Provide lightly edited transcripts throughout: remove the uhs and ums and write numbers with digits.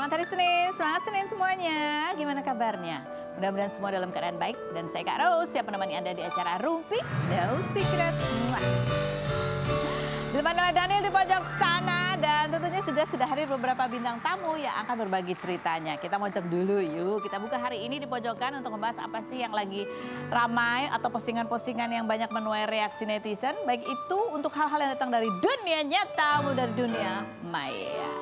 Selamat hari Senin, semangat Senin semuanya. Gimana kabarnya? Mudah-mudahan semua dalam keadaan baik. Dan saya Kak Rose, siap menemani Anda di acara Rumpi No Secret. Di depan ada Daniel di pojok sana. Dan tentunya sudah hadir beberapa bintang tamu yang akan berbagi ceritanya. Kita mau cek dulu yuk. Kita buka hari ini di pojokan untuk membahas apa sih yang lagi ramai atau postingan-postingan yang banyak menuai reaksi netizen. Baik itu untuk hal-hal yang datang dari dunia nyata maupun dari dunia maya.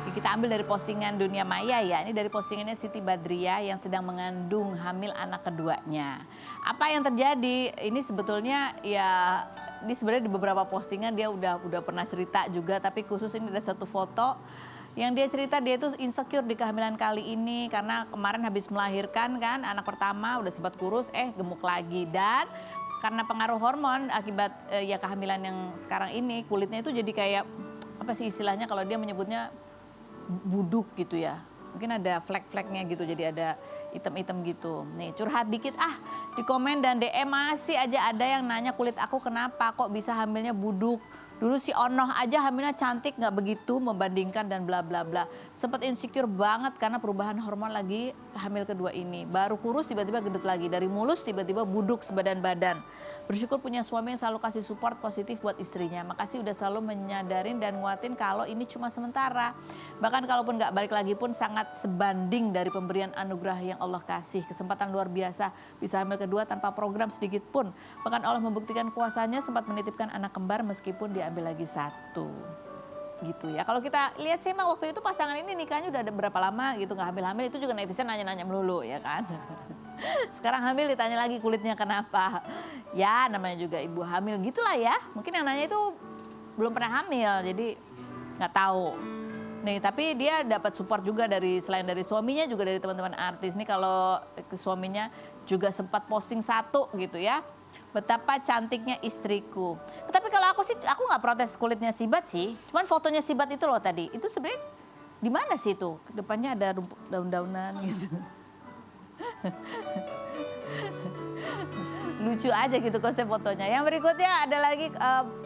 Kita ambil dari postingan dunia maya ya, ini dari postingannya Siti Badriah yang sedang mengandung hamil anak keduanya. Apa yang terjadi? Ini sebetulnya ya, ini sebenarnya di beberapa postingan dia udah pernah cerita juga, tapi khusus ini ada satu foto yang dia cerita dia itu insecure di kehamilan kali ini karena kemarin habis melahirkan kan anak pertama udah sempat kurus, gemuk lagi dan karena pengaruh hormon akibat ya kehamilan yang sekarang ini kulitnya itu jadi kayak apa sih istilahnya kalau dia menyebutnya buduk gitu ya. Mungkin ada flek-fleknya gitu, jadi ada item-item gitu. Nih curhat dikit di komen dan DM masih aja ada yang nanya kulit aku kenapa kok bisa hamilnya buduk. Dulu si Onoh aja hamilnya cantik nggak begitu membandingkan dan bla bla bla. Sempet insecure banget karena perubahan hormon lagi hamil kedua ini. Baru kurus tiba-tiba gendut lagi, dari mulus tiba-tiba buduk sebadan badan. Bersyukur punya suami yang selalu kasih support positif buat istrinya. Makasih udah selalu menyadarin dan nguatin kalau ini cuma sementara. Bahkan kalaupun nggak balik lagi pun sangat sebanding dari pemberian anugerah yang Allah kasih. Kesempatan luar biasa bisa hamil kedua tanpa program sedikit pun. Bahkan Allah membuktikan kuasanya sempat menitipkan anak kembar meskipun diambil lagi satu. Gitu ya. Kalau kita lihat sih emang waktu itu pasangan ini nikahnya udah ada berapa lama gitu nggak hamil-hamil, itu juga netizen nanya-nanya melulu ya kan. Sekarang hamil ditanya lagi kulitnya kenapa. Ya namanya juga ibu hamil gitulah ya. Mungkin yang nanya itu belum pernah hamil jadi nggak tahu. Nih tapi dia dapat support juga dari selain dari suaminya juga dari teman-teman artis. Nih kalau suaminya juga sempat posting satu gitu ya. Betapa cantiknya istriku. Tapi kalau aku sih aku nggak protes kulitnya Sibat sih. Cuman fotonya Sibat itu loh tadi. Itu sebenarnya di mana sih itu? Depannya ada daun-daunan gitu. Lucu aja gitu konsep fotonya. Yang berikutnya ada lagi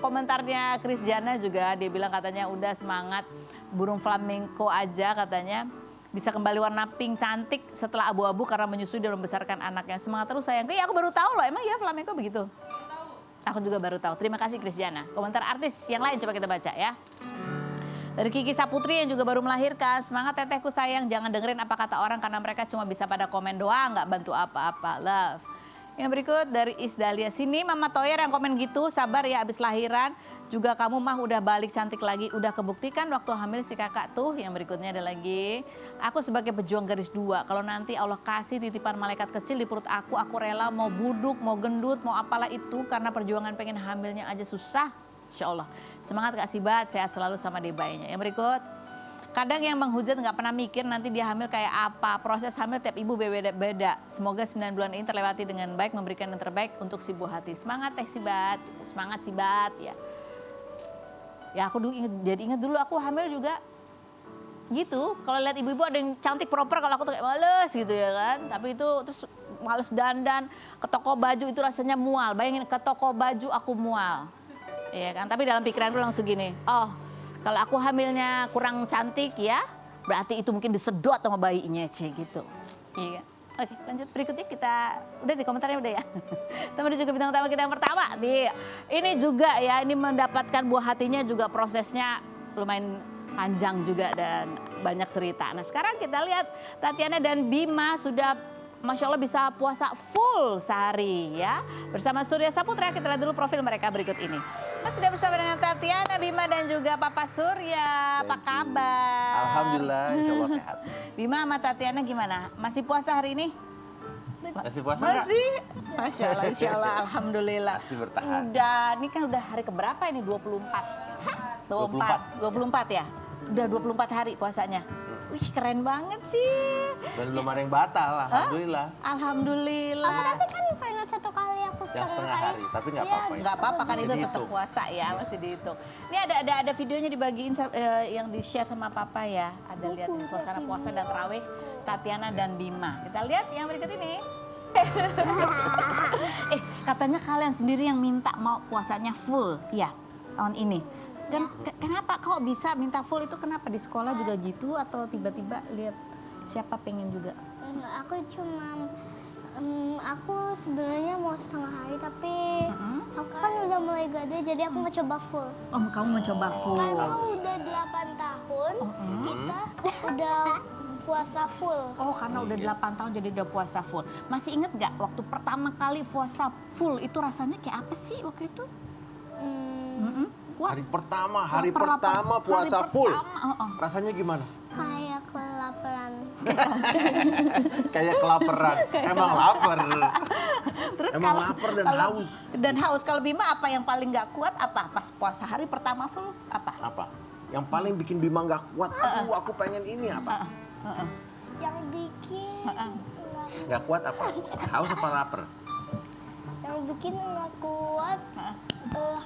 komentarnya Kris Jana juga. Dia bilang katanya udah semangat burung flamenco aja katanya. Bisa kembali warna pink cantik setelah abu-abu karena menyusui dan membesarkan anaknya. Semangat terus sayangku. Ya aku baru tahu loh emang ya flamenco begitu. Aku juga baru tahu. Terima kasih Kris Jana. Komentar artis yang lain coba kita baca ya. Dari Kiki Saputri yang juga baru melahirkan, semangat tetehku sayang, jangan dengerin apa kata orang karena mereka cuma bisa pada komen doang, nggak bantu apa-apa, love. Yang berikut dari Isdalia, sini Mama Toyer yang komen gitu, sabar ya abis lahiran, juga kamu mah udah balik cantik lagi, udah kebuktikan waktu hamil si kakak tuh. Yang berikutnya ada lagi, aku sebagai pejuang garis 2, kalau nanti Allah kasih titipan malaikat kecil di perut aku rela mau buduk, mau gendut, mau apalah itu karena perjuangan pengen hamilnya aja susah. Insya Allah. Semangat Kak Sibat, sehat selalu sama bayinya. Yang berikut, kadang yang menghujat nggak pernah mikir nanti dia hamil kayak apa. Proses hamil tiap ibu beda-beda. Semoga 9 bulan ini terlewati dengan baik, memberikan yang terbaik untuk si buah hati. Semangat Teh Sibat, semangat Sibat ya. Ya aku dulu ingat dulu aku hamil juga gitu. Kalau lihat ibu-ibu ada yang cantik proper, kalau aku tuh kayak males gitu ya kan. Tapi itu terus males dandan, ke toko baju itu rasanya mual. Bayangin ke toko baju aku mual. Iya kan, tapi dalam pikiranku langsung gini, oh kalau aku hamilnya kurang cantik ya, berarti itu mungkin disedot sama bayinya gitu. Iya. Oke lanjut berikutnya kita, udah di komentarnya udah ya. Kita juga bintang tamu kita yang pertama. Ini juga ya, ini mendapatkan buah hatinya juga prosesnya lumayan panjang juga dan banyak cerita. Nah sekarang kita lihat Tatiana dan Bima sudah Masya Allah bisa puasa full sehari ya. Bersama Surya Saputra, kita lihat dulu profil mereka berikut ini. Kita sudah bersama dengan Tatiana, Bima dan juga Papa Surya. Apa kabar? Alhamdulillah, insya Allah sehat. Bima sama Tatiana gimana? Masih puasa hari ini? Masih puasa Masih? Masya Allah, insya Allah, Alhamdulillah. Masih bertahan. Udah, ini kan udah hari keberapa ini? 24? 24 ya? Udah 24 hari puasanya. Wih keren banget sih. Dan belum ada yang batal, alhamdulillah. Alhamdulillah. Tapi kan pernah 1 kali aku Yang setengah hari, tapi nggak Iya, apa-apa. Nggak apa-apa kan Masih itu tetap dihitung. puasa ya, masih dihitung. Ini ada videonya dibagiin yang di-share sama Papa ya. Ada lihat di suasana puasa dan tarawih Tatiana dan Bima. Kita lihat yang berikut ini. Katanya kalian sendiri yang minta mau puasanya full ya tahun ini. Kenapa kok bisa minta full itu kenapa? Di sekolah juga gitu atau tiba-tiba lihat siapa pengen juga? Enggak, aku sebenarnya mau setengah hari tapi aku kan udah mulai gede jadi aku mau coba full. Oh, kamu mencoba full. Karena udah 8 tahun kita udah puasa full. Oh, karena udah 8 tahun jadi udah puasa full. Masih inget nggak waktu pertama kali puasa full itu rasanya kayak apa sih waktu itu? Hari pertama puasa full. Rasanya gimana? Kayak kelaparan. Kayak kelaparan. Emang lapar. Terus Emang lapar dan haus. Dan haus. Kalau Bima apa yang paling nggak kuat apa? Pas puasa hari pertama full apa? Apa? Yang paling bikin Bima nggak kuat, aduh aku pengen ini apa? Yang bikin Nggak kuat apa? Haus apa lapar? yang bikin nggak kuat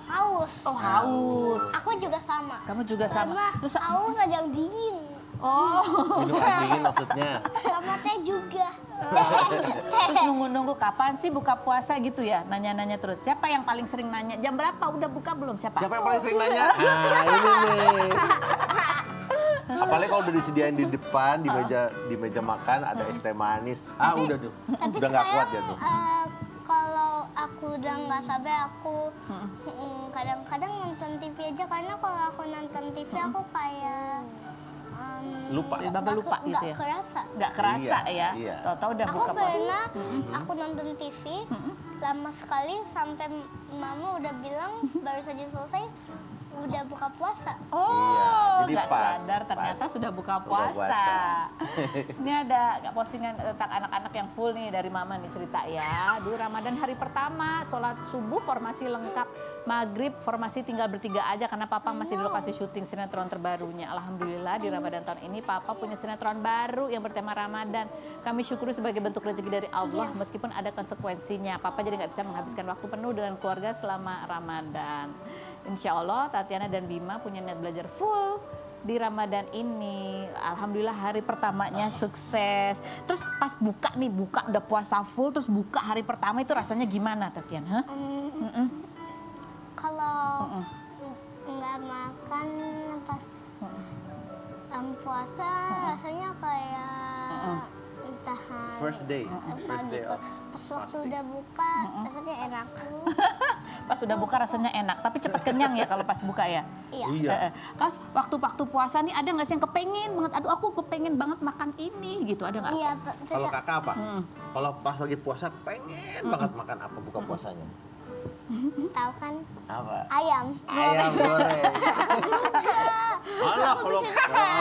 haus. Oh, haus. Aku juga sama. Kamu juga sama. Sama Terus haus ada yang dingin. oh. Minum air dingin maksudnya. Sama teh juga. Terus nunggu-nunggu kapan sih buka puasa gitu ya? Nanya-nanya terus. Siapa yang paling sering nanya? Jam berapa? Udah buka belum? Siapa? Siapa yang paling sering nanya? Nah, ini nih. Apalagi kalau udah disediain di depan di meja makan ada es teh manis. Udah tuh. Tapi Udah nggak kuat sekarang, ya tuh. Kalau aku udah nggak sabar aku kadang-kadang nonton TV aja karena kalau aku nonton TV aku kayak Lupa. Baba lupa gitu ya? Nggak kerasa. Nggak kerasa Iya, ya? iya. Tahu-tahu udah Aku buka puasa. pernah aku nonton TV lama sekali sampai mama udah bilang baru saja selesai udah buka puasa. Oh, Iya, jadi nggak pas, sadar ternyata pas. sudah buka Buka puasa. puasa. Ini ada postingan tentang anak-anak yang full nih dari Mama nih cerita ya. Dulu Ramadan hari pertama, sholat subuh formasi lengkap, maghrib formasi tinggal bertiga aja karena Papa masih di lokasi syuting sinetron terbarunya. Alhamdulillah di Ramadan tahun ini Papa punya sinetron baru yang bertema Ramadan. Kami syukuri sebagai bentuk rezeki dari Allah meskipun ada konsekuensinya. Papa jadi nggak bisa menghabiskan waktu penuh dengan keluarga selama Ramadan. Insya Allah Tatiana dan Bima punya niat belajar full di Ramadan ini. Alhamdulillah hari pertamanya sukses. Terus pas buka udah puasa full terus buka hari pertama itu rasanya gimana Tatiana? Kalau nggak makan pas puasa rasanya kayak entahan First day. apa First day gitu. of Pas waktu fasting. udah buka rasanya enak. Pas udah buka rasanya enak, tapi cepet kenyang ya kalau pas buka ya. Iya. Terus waktu puasa nih ada nggak sih yang kepengen banget? Aduh aku kepengen banget makan ini gitu, ada nggak? Iya, Kalau kakak apa? Kalau pas lagi puasa pengen banget makan apa buka puasanya? tahu kan Apa? ayam. Ayam goreng. Alah, kalau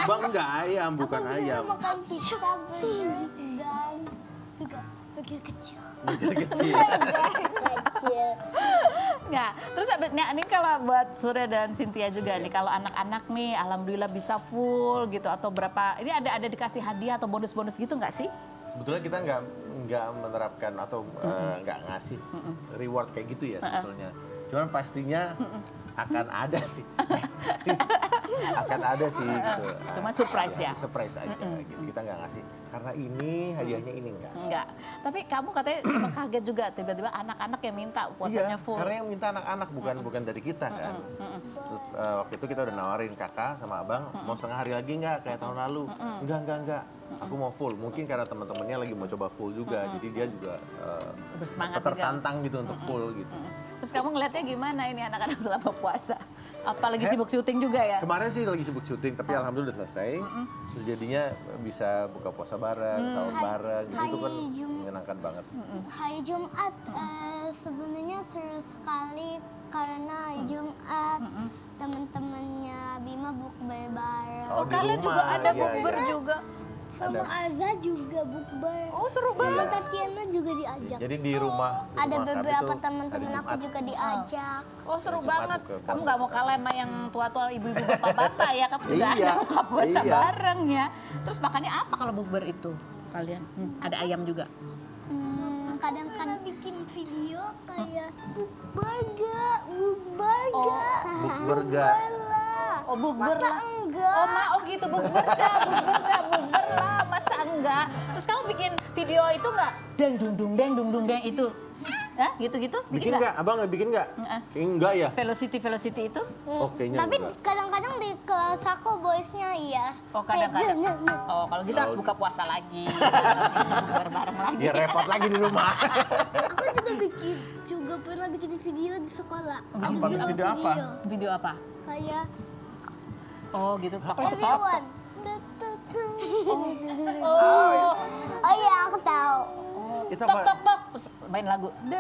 abang enggak ayam, bukan Aku bisa ayam. makan pizza, burger, dan juga burger kecil. Burger kecil. Burger kecil. Nggak. Terus ini kalau buat Surya dan Cynthia juga nih, kalau anak-anak nih alhamdulillah bisa full gitu atau berapa, ini ada dikasih hadiah atau bonus-bonus gitu nggak sih? Sebetulnya kita nggak menerapkan atau nggak ngasih reward kayak gitu ya sebetulnya. Cuman pastinya akan ada sih. Akan ada sih gitu. Cuma surprise ya? Surprise aja gitu. Kita nggak ngasih. Karena ini hadiahnya ini enggak. Enggak. Tapi kamu katanya emang kaget juga tiba-tiba anak-anak yang minta puasanya full. Karena yang minta anak-anak bukan dari kita kan. Terus waktu itu kita udah nawarin kakak sama abang mau setengah hari lagi nggak kayak tahun lalu. Enggak. Aku mau full. Mungkin karena teman-temannya lagi mau coba full juga. Jadi dia juga Bersemangat tertantang gitu untuk full gitu. Terus kamu ngeliatnya gimana ini anak-anak selama puasa? Apalagi sibuk syuting juga ya? Kemarin sih lagi sibuk syuting, tapi alhamdulillah udah selesai. Terus jadinya bisa buka puasa bareng, sahur bareng, gitu itu kan menyenangkan banget. Hari Jumat sebenarnya seru sekali karena hari Jumat teman-temannya Bima bukber bareng. Oh, di Kalian juga rumah, ada iya, bukber iya. juga? Sama Aza juga bukber. Oh seru Sama banget. Tatiana juga diajak. Jadi di rumah Ada kami beberapa tuh teman-teman hari aku Jumat. juga diajak. Oh seru Jumat banget. buka puasa. Kamu nggak mau kalah sama yang tua-tua ibu-ibu bapak-bapak ya? Kamu juga Iya, ada buka puasa iya. bareng ya. Terus makannya apa kalau bukber itu kalian? Ada ayam juga? Kadang-kadang bikin video kayak bukber gak? Bukber gak? Oh bukber Masa lah. enggak? Oh gitu bukber lah, masa enggak? Terus kamu bikin video itu enggak? Deng dung dung deng itu. Hah? Gitu-gitu? Bikin nggak? Abang nggak bikin nggak? Enggak ya? Velocity itu? Oh, kayaknya Tapi enggak. kadang-kadang di kelas aku boysnya iya. Oh kadang-kadang. Kayak, Oh kalau gitu harus buka puasa lagi. Bareng-bareng lagi. Ya repot lagi di rumah. Aku juga pernah bikin video di sekolah. Apa? Video apa? Video apa? Kayak Oh gitu. Tok, tok, tok. everyone. Oh. Oh iya, aku tahu. Itu Tok apa? tok tok. Terus main lagu. De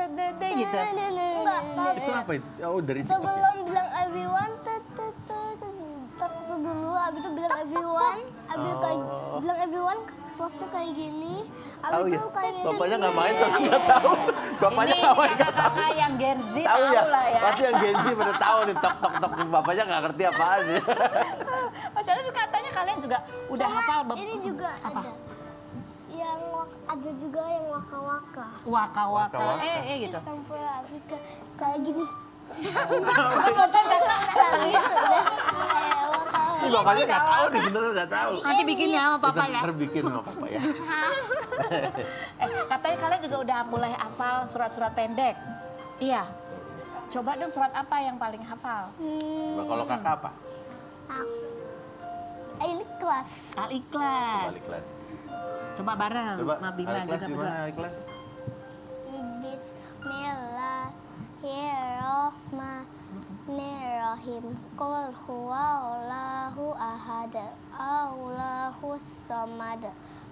gitu. Enggak, Itu apa itu? Oh, dari TikTok ya? sebelum bilang everyone, tas itu dulu, abis itu bilang everyone, abis bilang everyone, posnya kayak gini, abis Tahu ya? itu kayak Bapaknya nggak main, soalnya nggak tahu. Bapaknya Ini nggak main, nggak tahu. kakak-kakak yang Gen Z Tahu ya? lah ya. Pasti yang Gen Z pada tahu nih tok tok tok. Bapaknya nggak ngerti apaan. Mas Yona katanya kalian juga udah hafal ini juga apa? ada. Yang ada juga yang waka-waka. Waka-waka. Waka-waka. Gitu. Sampai Afrika kayak gini. Ini bapaknya nggak tahu nih, beneran nggak tahu. Nanti bikinnya sama papa ya. Ntar bikin sama papa ya. Katanya kalian juga udah mulai hafal surat-surat pendek. Iya. Coba dong surat apa yang paling hafal? Nah, kalau kakak apa? Ikhlas. Al-Ikhlas. Balik kelas. Coba bareng. Coba, sama Bima balik kelas juga gimana? berdua. Balik kelas. Bismillahirrahmanirrahim. Qul huwallahu ahad. Allahus samad.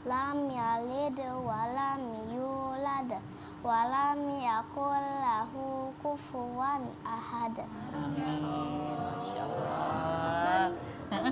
Lam yalid wa lam yulad wa lam yakul lahu kufuwan ahad. Masya Allah.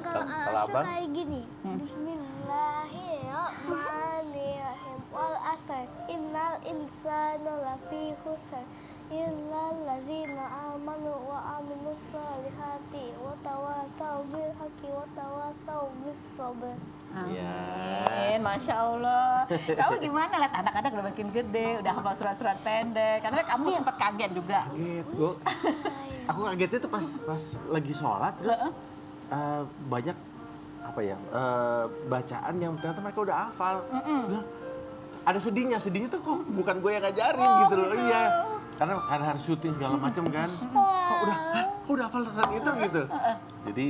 Kalau abang? Kayak gini. Bismillahirrahmanirrahim. Wal asr. Innal insana lafi khusr. Illal ladzina amanu wa aminus solihati wa tawasau bil haqqi wa tawasau bis sabr. Amin, Masya Allah. Kamu gimana lihat anak-anak udah makin gede, udah hafal surat-surat pendek. Katanya kamu sempat kaget juga. Kaget, aku kagetnya tuh pas lagi sholat terus banyak apa ya bacaan yang ternyata mereka udah hafal. Bilang, ada sedihnya tuh kok bukan gue yang ngajarin gitu loh. Iya, karena harus syuting segala macam kan. Kok udah hafal surat itu gitu. Jadi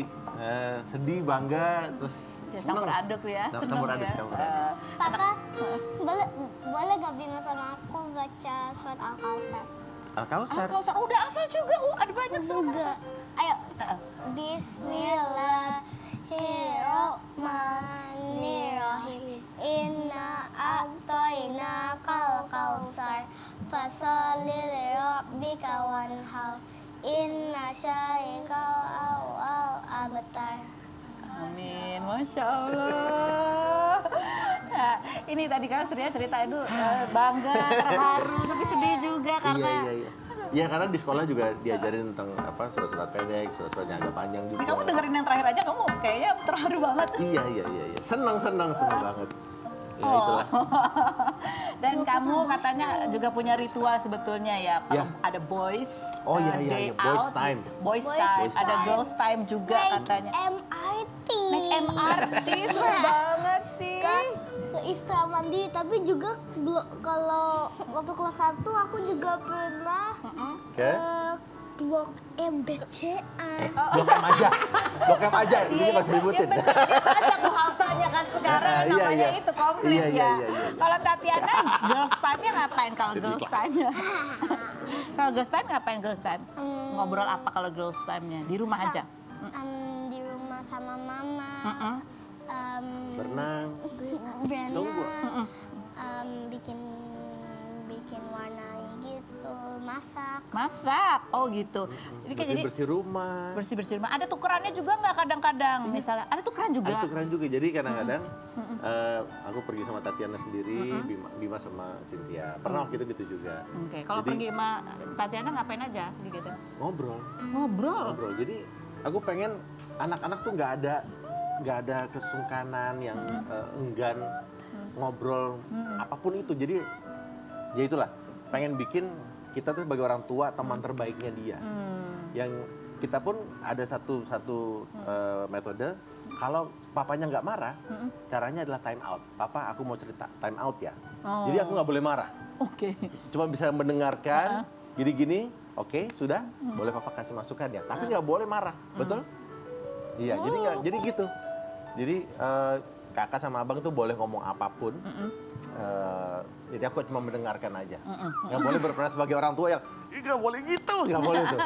sedih, bangga, terus Ya, campur aduk ya, Campur seneng aduk, ya. campur aduk. Papa, boleh gak Bima sama aku baca surat Al-Kausar? Al-Kausar. Kalau udah hafal juga, ada banyak surat. Enggak. Ayo. Bismillahirrahmanirrahim. Inna a'toina kal kausar. Fasholli lirabbika wanhar. Inna syariqal awal abtar. Amin, Masya Allah. Nah, ini tadi kan cerita itu bangga, terharu, tapi sedih juga karena Iya. Iya, karena di sekolah juga diajarin tentang apa surat-surat pendek, surat-surat yang agak panjang juga. Ini kamu dengerin yang terakhir aja, kamu kayaknya terharu banget. Iya. Senang banget. Ya Oh. itulah. Dan kamu katanya juga punya ritual sebetulnya ya, Pak. Ya. Ada boys, Oh, iya, day boys out, time. boys Boys time, time. ada girls time juga katanya. MRT. Naik MRT, seru banget sih. Kan ke Isra Mandi, tapi juga kalau waktu kelas 1 aku juga pernah Oke. blok MBCA. Blok M aja. Ini nggak usah ributin. Iya bener, dia baca tuh haltenya kan sekarang Iya, namanya iya. itu komplit Iya, ya. iya. Kalau Tatiana girls time-nya ngapain kalau Jadi girls iklan. time-nya? Kalau girls time ngapain girls time? Hmm. Ngobrol apa kalau girls time-nya? Di rumah aja? Di rumah sama mama. Berenang. Berenang. Tunggu. Bikin warna gitu, masak. Masak, oh gitu. Jadi Bersih rumah. bersih rumah. Ada tukerannya juga nggak kadang-kadang? Misalnya ada tukeran juga. Ada tukeran juga. Jadi kadang-kadang aku pergi sama Tatiana sendiri, Bima sama Cynthia. Pernah waktu itu gitu juga. Oke, kalau Jadi- pergi sama Tatiana ngapain aja gitu? Ngobrol. Ngobrol. Jadi aku pengen anak-anak tuh nggak ada kesungkanan yang enggan ngobrol apapun itu. Jadi ya itulah pengen bikin kita tuh sebagai orang tua teman terbaiknya dia. Yang kita pun ada satu metode kalau papanya nggak marah, caranya adalah time out. Papa, aku mau cerita, time out ya. Oh. Jadi aku nggak boleh marah. Oke. Cuma bisa mendengarkan, gini-gini, oke, sudah, boleh papa kasih masukan ya. Tapi nggak boleh marah, betul? Iya, jadi gitu. Jadi kakak sama abang tuh boleh ngomong apapun. Jadi aku cuma mendengarkan aja. Nggak boleh berperan sebagai orang tua yang nggak boleh gitu, nggak boleh tuh.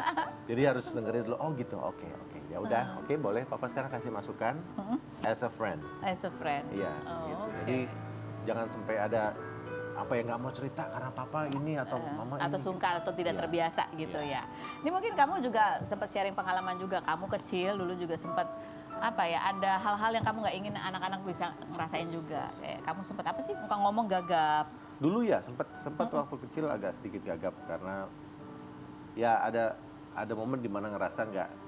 Jadi harus dengerin dulu. Oh gitu, oke. Ya udah, oke, boleh. Papa sekarang kasih masukan as a friend. As a friend. Iya, Oh, gitu. oke. Jadi jangan sampai ada apa yang nggak mau cerita karena papa ini atau mama atau ini. sungkan atau tidak Iya. terbiasa gitu ya. Ini mungkin kamu juga sempat sharing pengalaman juga. Kamu kecil dulu juga sempat apa ya, ada hal-hal yang kamu nggak ingin anak-anak bisa ngerasain juga. Kayak kamu sempat apa sih, muka ngomong gagap. Dulu ya sempat waktu kecil agak sedikit gagap karena ya ada momen dimana ngerasa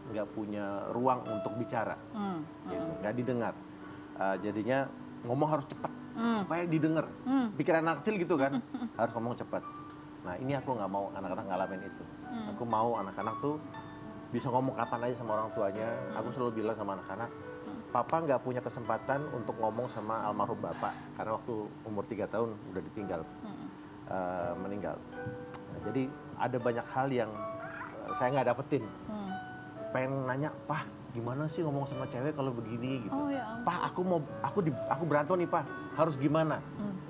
nggak punya ruang untuk bicara, gitu, nggak didengar. Jadinya ngomong harus cepat supaya didengar. Pikiran anak kecil gitu kan, harus ngomong cepat. Nah ini aku nggak mau anak-anak ngalamin itu. Aku mau anak-anak tuh bisa ngomong kapan aja sama orang tuanya. Aku selalu bilang sama anak-anak, papa nggak punya kesempatan untuk ngomong sama almarhum bapak karena waktu umur 3 tahun udah ditinggal, meninggal. Nah, jadi ada banyak hal yang saya nggak dapetin. Pengen nanya, Pak, gimana sih ngomong sama cewek kalau begini gitu? Oh ya ampun. Pak, aku berantem nih Pak, harus gimana?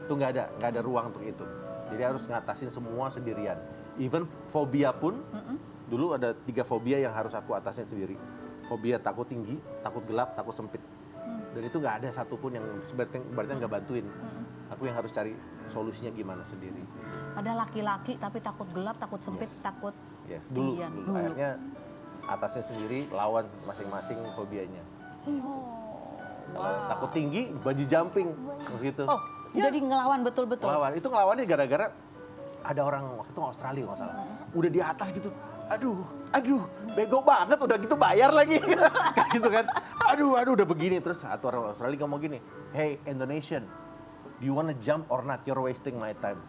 Tuh nggak ada ruang untuk itu. Jadi harus ngatasin semua sendirian. Even fobia pun, dulu ada 3 fobia yang harus aku atasin sendiri. Fobia takut tinggi, takut gelap, takut sempit. Dan itu nggak ada satupun yang berarti nggak bantuin. Aku yang harus cari solusinya gimana sendiri. Ada laki-laki tapi takut gelap, takut sempit, Yes. takut Yes, dulu. tinggian. Akhirnya atasin sendiri, lawan masing-masing fobianya. Kalau takut tinggi, bungee jumping, gitu. Oh, jadi ngelawan betul-betul. Ngelawan. Itu ngelawannya gara-gara ada orang waktu itu Australia nggak salah. Udah di atas gitu. Aduh, bego banget udah gitu bayar lagi. Kayak gitu kan. Aduh, udah begini. Terus satu orang Australia ngomong gini, "Hey Indonesian, do you wanna jump or not? You're wasting my time."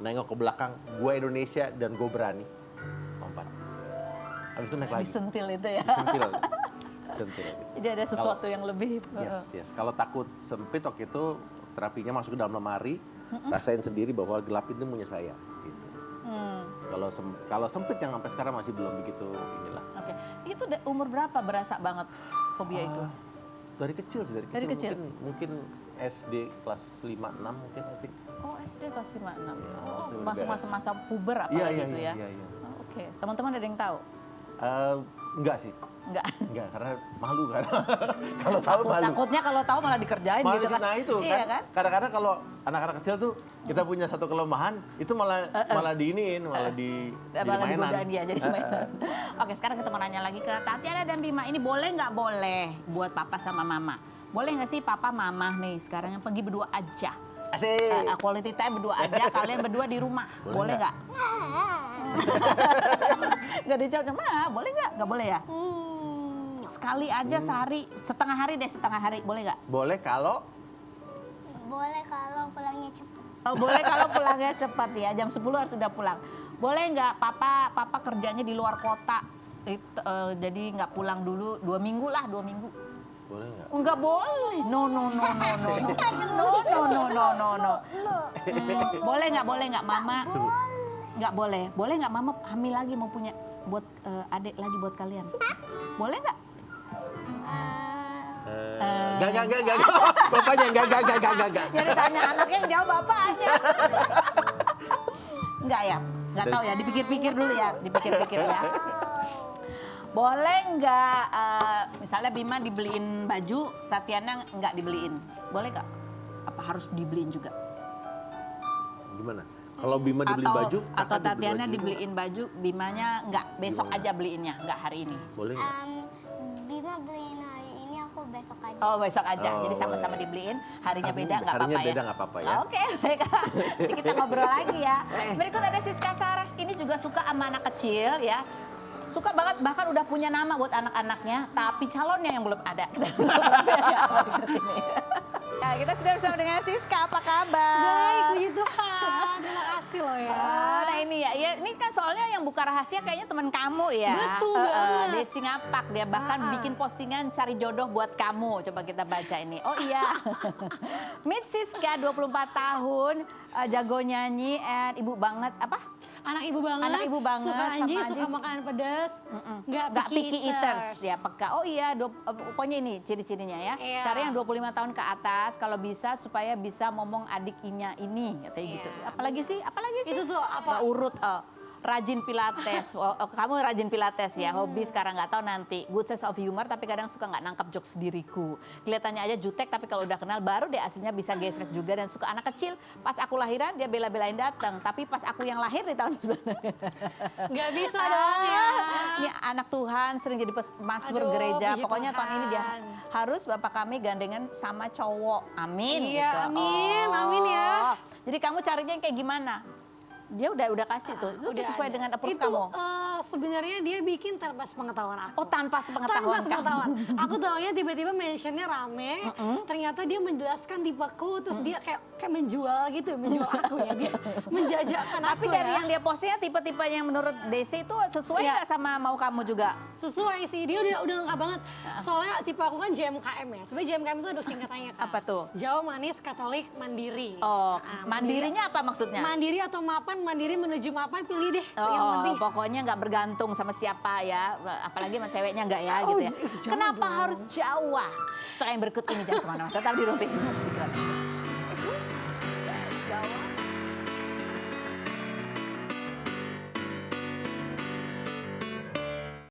Nengok ke belakang, gue Indonesia dan gue berani. Lompat. Habis itu naik lagi. Disentil itu ya. Sentil. Gitu. Jadi ada sesuatu yang lebih. Yes. Kalau takut sempit waktu itu terapinya masuk ke dalam lemari, rasain sendiri bahwa gelap itu punya saya. Gitu. Kalau sempit yang sampai sekarang masih belum begitu inilah. Oke, itu umur berapa berasa banget fobia itu? Dari kecil sih, Dari kecil? Mungkin SD kelas 5-6 mungkin, I think. Oh, SD kelas 5-6. Iya, Oh, itu udah masuk beres. masa puber apalagi itu ya. Iya. Oh, oke, teman-teman ada yang tahu? Enggak sih, Enggak. karena malu kan. Kalau tahu malu. Takutnya kalau tahu malah dikerjain Malah gitu kan. nah itu Iya kan? Kadang-kadang kalau anak-anak kecil tuh kita punya satu kelemahan, itu malah diiniin, malah jadi Malah mainan. digodain dia jadi mainan. Oke, sekarang kita mau nanya lagi ke Tatiana dan Bima. Ini boleh nggak boleh buat papa sama mama? Boleh nggak sih papa mama nih sekarang yang pergi berdua aja? Asik. Quality time berdua aja, kalian berdua di rumah. Boleh nggak? Nggak dijawab, boleh nggak? Nggak boleh ya? Sekali aja sehari, setengah hari, boleh nggak? Boleh kalau Boleh kalau pulangnya cepat. Oh, boleh kalau pulangnya cepat ya, jam 10 harus sudah pulang. Boleh nggak papa kerjanya di luar kota, jadi nggak pulang dulu 2 minggu lah, 2 minggu. boleh nggak? Nggak boleh. No. Boleh nggak mama? Nggak boleh. Boleh nggak mama hamil lagi mau punya buat adik lagi buat kalian? Boleh nggak? Enggak. Bapaknya enggak. Ya ditanya anaknya yang jawab bapaknya. Enggak ya? Nggak tahu ya, dipikir-pikir dulu ya, ya. Boleh nggak, misalnya Bima dibeliin baju, Tatiana nggak dibeliin. Boleh nggak? Apa harus dibeliin juga? Gimana? Kalau Bima dibeliin baju, atau kakak dibeli Tatiana baju. dibeliin baju, Bimanya nggak, besok Gimana? aja beliinnya, nggak hari ini. Boleh nggak? Bima beliin hari ini, aku besok aja. Oh, besok aja. Oh, Jadi sama-sama boleh. dibeliin, harinya beda nggak Harinya apa-apa ya? beda nggak apa-apa ya. Oke, baik. Jadi kita ngobrol lagi ya. Berikut ada Siska Saras, ini juga suka sama anak kecil ya. Suka banget, bahkan udah punya nama buat anak-anaknya, tapi calonnya yang belum ada. Kita Ya, kita sudah bersama dengan Siska, apa kabar? Baik, puji Tuhan. Terima kasih loh ya. Nah ini ya, ini kan soalnya yang buka rahasia kayaknya teman kamu ya. Betul banget. Desi Ngapak, dia bahkan bikin postingan cari jodoh buat kamu. Coba kita baca ini. Oh iya, Meet Siska 24 tahun, jago nyanyi, and ibu banget, apa? Anak ibu banget. Anak ibu banget, Suka sama anjing, Anji suka makanan pedas. Nggak picky eaters, dia peka. Oh iya, pokoknya ini ciri-cirinya ya. Iya. Cari yang 25 tahun ke atas kalau bisa supaya bisa ngomong adiknya ini katanya Iya. gitu. Apalagi sih? Itu tuh apa? Nggak urut. Rajin pilates. Kamu rajin pilates ya. Hobi sekarang nggak tahu nanti. Good sense of humor tapi kadang suka nggak nangkap jokes diriku. Kelihatannya aja jutek tapi kalau udah kenal baru deh aslinya bisa gesrek juga dan suka anak kecil. Pas aku lahiran dia bela-belain datang, tapi pas aku yang lahir di tahun sebelumnya. Nggak bisa dong ya. Ini anak Tuhan sering jadi mazmur Aduh, gereja. puji Pokoknya tahun ini dia Tuhan. harus bapak kami gandengan sama cowok. Amin. Iya, gitu. amin, amin ya. Jadi kamu carinya yang kayak gimana? Dia udah kasih tuh. Itu Udah sesuai ada. dengan approve Itu, kamu. sebenarnya dia bikin tanpa sepengetahuan aku. Oh, tanpa sepengetahuan Tanpa sepengetahuan. kamu. Aku taunya tiba-tiba mentionnya rame. Ternyata dia menjelaskan tipeku, terus dia kayak menjual gitu, menjual aku ya. Dia menjajakan aku. Tapi dari ya. yang dia postnya tipe-tipe yang menurut Desi itu sesuai Iya. nggak sama mau kamu juga? Sesuai sih, dia udah lengkap banget. Soalnya tipe aku kan JMKM ya. Sebenarnya JMKM itu ada singkatannya kan. Apa tuh? Jawa, Manis, Katolik, Mandiri. Oh, Nah, mandirinya apa maksudnya? Mandiri atau mapan, mandiri menuju mapan, pilih deh. Yang Oh, penting. pokoknya nggak bergantung sama siapa ya, apalagi sama ceweknya nggak ya Oh, gitu ya. jangan Kenapa dong. harus Jawa? Setelah yang berikut ini jangan kemana-mana, tetap di Rumpi Secret.